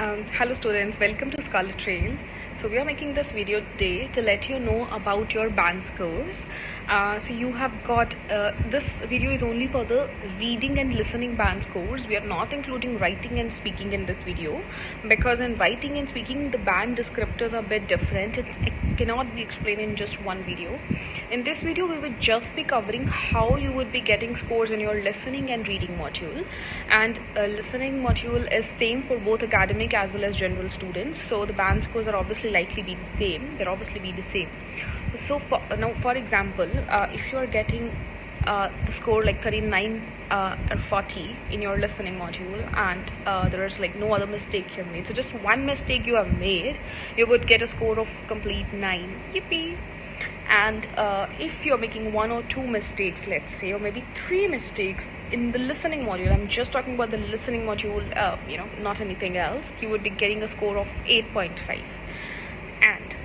Hello students, welcome to Scarlet Trail. So we are making this video today to let you know about your band scores. So you have got, this video is only for the reading and listening band scores. We are not including writing and speaking in this video because in writing and speaking the band descriptors are a bit different. It cannot be explained in just one video. In this video we will just be covering how you would be getting scores in your listening and reading module, and listening module is same for both academic as well as general students, so the band scores are obviously likely be the same. So for example, if you are getting the score like 39 or 40 in your listening module, and there is like no other mistake you have made, so just one mistake you have made, you would get a score of complete 9. Yippee! And if you're making 1 or 2 mistakes, let's say, or maybe 3 mistakes in the listening module, I'm just talking about the listening module, not anything else, you would be getting a score of 8.5. And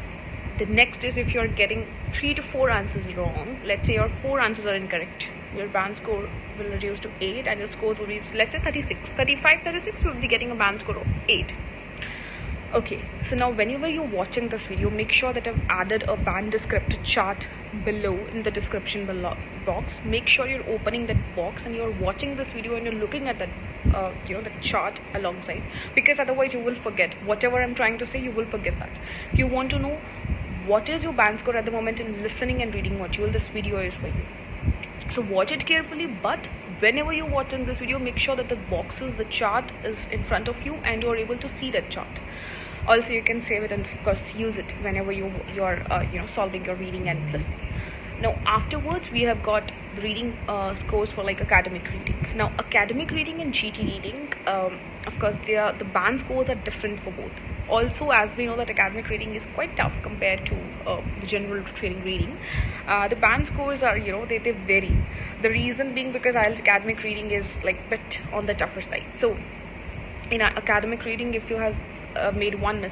the next is if you're getting 3 to 4 answers wrong, let's say your 4 answers are incorrect, your band score will reduce to 8 and your scores will be, let's say, 36, you will be getting a band score of 8. Okay, so now whenever you're watching this video, make sure that I've added a band descriptor chart below in the description box. Make sure you're opening that box and you're watching this video and you're looking at that the chart alongside, because otherwise you will forget whatever I'm trying to say. You will forget that. If you want to know what is your band score at the moment in listening and reading module, this video is for you. So watch it carefully, but whenever you're watching this video, make sure that the chart is in front of you and you're able to see that chart. Also, you can save it and of course use it whenever you're solving your reading and listening. Now afterwards we have got the reading scores for like academic reading. Now academic reading and GT reading, of course the band scores are different for both. Also, as we know that academic reading is quite tough compared to the general training reading, the band scores are, they vary. The reason being because IELTS academic reading is like bit on the tougher side. So in academic reading, if you have made one mistake,